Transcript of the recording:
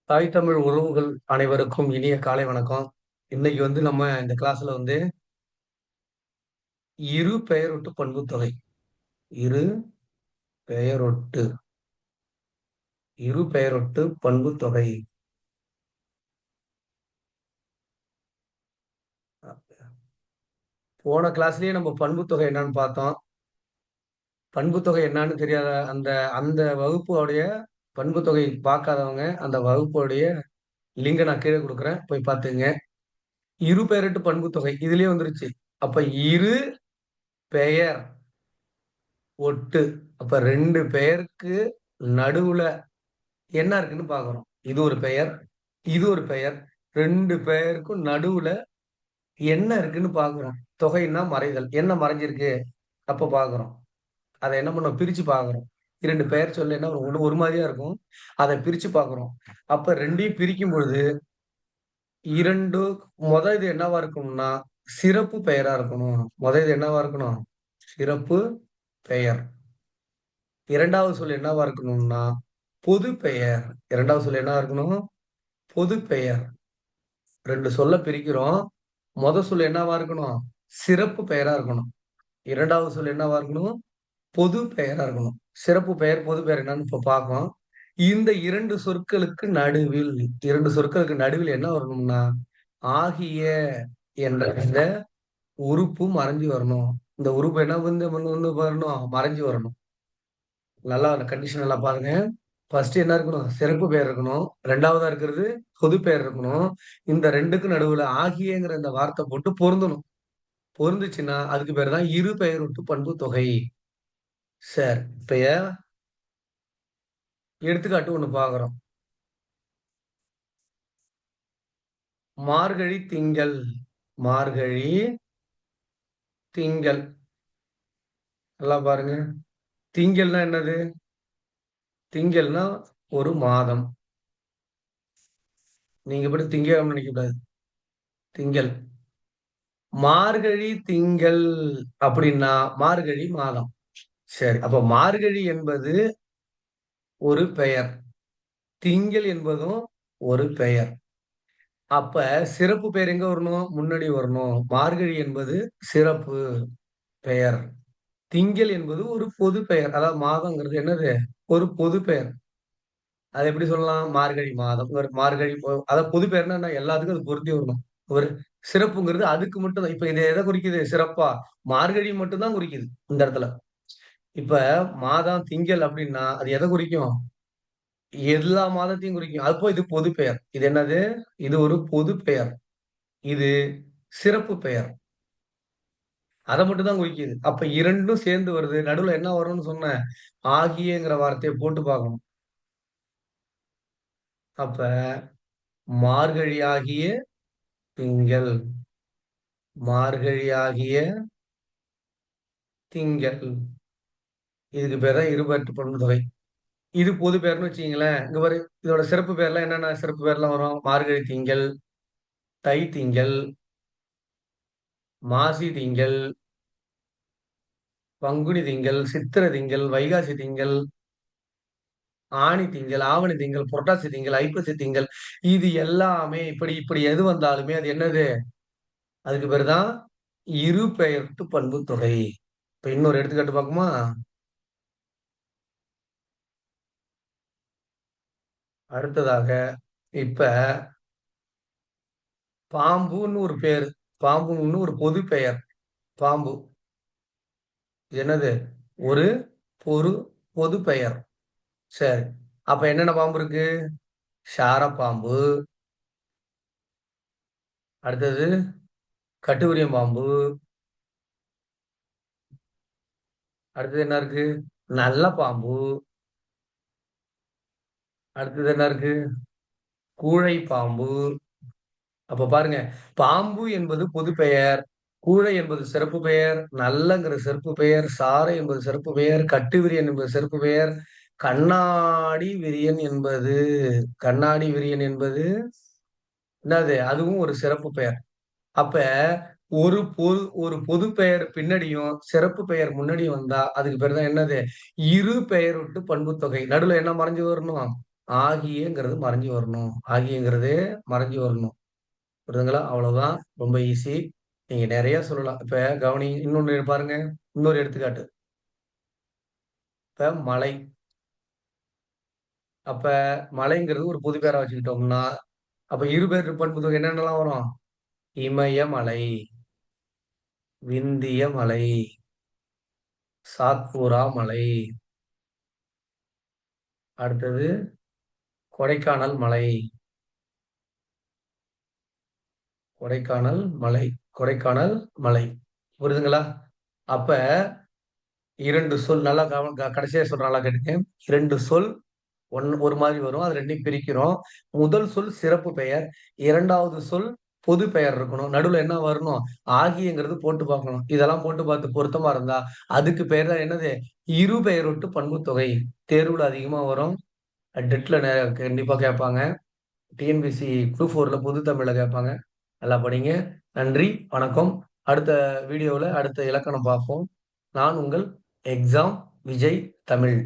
தாய் தமிழ் உறவுகள் அனைவருக்கும் இனிய காலை வணக்கம். இன்னைக்கு நம்ம இந்த கிளாஸ்ல இரு பெயரொட்டு பண்புத்தொகை. இரு பெயரொட்டு இரு பெயரொட்டு பண்புத்தொகை. போன கிளாஸ்லயே நம்ம பண்புத்தொகை என்னன்னு பார்த்தோம். பண்புத்தொகை என்னன்னு தெரியாத அந்த அந்த வகுப்போடைய பண்புத்தொகை பார்க்காதவங்க அந்த வகுப்போடைய லிங்கை நான் கீழே கொடுக்குறேன். போய் பார்த்துங்க. இரு பெயரொட்டு பண்புத்தொகை இதுலயே வந்துருச்சு. அப்ப இரு பெயர் ஒட்டு. அப்ப ரெண்டு பெயருக்கு நடுவுல என்ன இருக்குன்னு பாக்குறோம். இது ஒரு பெயர், இது ஒரு பெயர். ரெண்டு பெயருக்கும் நடுவுல என்ன இருக்குன்னு பாக்குறோம். தொகைன்னா மறைதல். என்ன மறைஞ்சிருக்கு அப்ப பாக்குறோம். அதை என்ன பண்ணோம், பிரிச்சு பாக்குறோம். இரண்டு பெயர் சொல்ல என்ன ஒரு மாதிரியா இருக்கும். அதை பிரிச்சு பாக்குறோம். அப்ப ரெண்டையும் பிரிக்கும் பொழுது இரண்டு இது என்னவா இருக்கணும்னா சிறப்பு பெயரா இருக்கணும். இது என்னவா இருக்கணும், சிறப்பு பெயர். இரண்டாவது சொல் என்னவா இருக்கணும்னா பொது பெயர். இரண்டாவது சொல் என்ன இருக்கணும், பொது பெயர். ரெண்டு சொல்ல பிரிக்கிறோம். சொல் என்னவா இருக்கணும், சிறப்பு பெயரா இருக்கணும். இரண்டாவது சொல் என்னவா இருக்கணும், பொது பெயரா இருக்கணும். சிறப்பு பெயர் பொது பெயர் என்னன்னு இப்ப பார்ப்போம். இந்த இரண்டு சொற்களுக்கு நடுவில் என்ன வரணும்னா ஆகிய என்ற இந்த உறுப்பு மறைஞ்சு வரணும். இந்த உறுப்பு என்ன வரணும், மறைஞ்சு வரணும். நல்லா அந்த கண்டிஷன் நல்லா பாருங்க. ஃபர்ஸ்ட் என்ன இருக்கணும், சிறப்பு பெயர் இருக்கணும். ரெண்டாவதா இருக்கிறது பொது பெயர் இருக்கணும். இந்த ரெண்டுக்கும் நடுவுல ஆகியங்கிற இந்த வார்த்தை போட்டு பொருந்தணும். பொருந்துச்சுன்னா அதுக்கு பேர் தான் இரு பெயரொட்டு பண்பு தொகை. சரி, இப்ப எடுத்துக்காட்டு ஒண்ணு பாக்குறோம். மார்கழி திங்கள். மார்கழி திங்கள். நல்லா பாருங்க. திங்கள்னா என்னது, திங்கள்னா ஒரு மாதம். நீங்க இப்படி திங்க நினைக்க கூடாது. திங்கள். மார்கழி திங்கள் அப்படின்னா மார்கழி மாதம். சரி, அப்ப மார்கழி என்பது ஒரு பெயர், திங்கள் என்பதும் ஒரு பெயர். அப்ப சிறப்பு பெயர் எங்க வரணும், முன்னாடி வரணும். மார்கழி என்பது சிறப்பு பெயர், திங்கள் என்பது ஒரு பொது பெயர். அதாவது மாதங்கிறது என்னது, ஒரு பொது பெயர். அது எப்படி சொல்லலாம், மார்கழி மாதம், ஒரு அதாவது பொது பெயர்னா என்ன, எல்லாத்துக்கும் அது பொருந்தி வரணும். ஒரு சிறப்புங்கிறது அதுக்கு மட்டும் தான். இப்ப இது எதை குறிக்குது, சிறப்பா மார்கழி மட்டும் தான் குறிக்குது இந்த இடத்துல. இப்ப மாதம் திங்கள் அப்படின்னா அது எதை குறிக்கும், எல்லா மாதத்தையும் குறிக்கும். அப்போ இது பொது பெயர். இது என்னது, இது ஒரு பொது பெயர். இது சிறப்பு பெயர். அதை மட்டும் தான் குறிக்குது. அப்ப இரண்டும் சேர்ந்து வருது. நடுவுல என்ன வரும்னு சொன்னேன், ஆகியங்கிற வார்த்தையை போட்டு பார்க்கணும். அப்ப மார்கழி ஆகிய திங்கள். மார்கழி ஆகிய திங்கள். இதுக்கு பேர் தான் இருபெயர்ட்டு பன்மை தொகை. இது பொது பெயர்னு வச்சுக்கீங்களேன். இங்க பாரு, இதோட சிறப்பு பெயர்லாம் என்னென்ன சிறப்பு பெயர்லாம் வரும், மார்கழி திங்கள், தை திங்கள், மாசி திங்கள், பங்குனி திங்கள், சித்திரை திங்கள், வைகாசி திங்கள், ஆனி திங்கள், ஆவணி திங்கள், புரட்டாசி திங்கள், ஐப்பசி திங்கள். இது எல்லாமே இப்படி இப்படி எது வந்தாலுமே அது என்னது, அதுக்கு பேர் தான் இரு பெயர்ட்டு பண்பு தொகை. இப்ப இன்னொரு எடுத்துக்காட்டு பார்க்குமா. அடுத்ததாக இப்ப பாம்புன்னு ஒரு பேரு, பாம்புன்னு ஒரு பொது பெயர். பாம்பு இது என்னது, ஒரு பொரு பொது பெயர். சரி, அப்ப என்னென்ன பாம்பு இருக்கு, சார பாம்பு, அடுத்தது கட்டுவிரியம் பாம்பு, அடுத்தது என்ன இருக்கு, நல்ல பாம்பு, அடுத்தது என்ன இருக்கு, கூழை பாம்பு. அப்ப பாருங்க, பாம்பு என்பது பொது பெயர், கூழை என்பது சிறப்பு பெயர், நல்லங்கிற சிறப்பு பெயர், சாறை என்பது சிறப்பு பெயர், கட்டுவிரியன் என்பது சிறப்பு பெயர், கண்ணாடி விரியன் என்பது கண்ணாடி விரியன் என்பது என்னது, அதுவும் ஒரு சிறப்பு பெயர். அப்ப ஒரு பொது பெயர் பின்னாடியும் சிறப்பு பெயர் முன்னாடியும் வந்தா அதுக்கு பேர் தான் என்னது, இரு பெயரொட்டு பண்புத்தொகை. நடுவுல என்ன மறைஞ்சு வரணும், ஆகியங்கிறது மறைஞ்சு வரணும். ஆகியங்கிறதே மறைஞ்சு வரணும். புரியுதுங்களா? அவ்வளவுதான். ரொம்ப ஈஸி. நீங்க நெறைய சொல்லலாம். இப்ப இன்னொன்னு பாருங்க. இன்னொரு எடுத்துக்காட்டு. இப்ப மலை. அப்ப மலைங்கிறது ஒரு பொது பேரா வச்சுக்கிட்டோம்னா, அப்ப இருபெயர் பன்முதல் என்னென்னலாம் வரும்? இமயமலை, விந்திய மலை, சாத்பூரா மலை, அடுத்தது கொடைக்கானல் மலை, கொடைக்கானல் மலை, கொடைக்கானல் மலை. புரியுதுங்களா? அப்ப 2 சொல் நல்லா கடைசியா சொல்றேன் நல்லா கேட்டுங்க. 2 சொல் ஒரு மாரி வரும். அது 2யும் பிரிக்கிறோம். முதல் சொல் சிறப்பு பெயர். 2வது சொல் பொது பெயர் இருக்கணும். நடுவுல என்ன வரணும்? ஆகியங்கிறது போட்டு பார்க்கணும். இதெல்லாம் போட்டு பார்த்து பொருத்தமா இருந்தா, அதுக்கு பெயர் தான் என்னது? இருபெயரொட்டு பன்முத்தொகை. தேர்வுல அதிகமா வரும். டெட்ல கண்டிப்பா கேட்பாங்க. டிஎன்பிஎஸ்சி குரூப் 4ல பொது தமிழ்ல கேட்பாங்க. நல்லா படிங்க. நன்றி, வணக்கம். அடுத்த வீடியோல அடுத்த இலக்கணம் பார்ப்போம். நான் உங்கள் எக்ஸாம் விஜய் தமிழ்.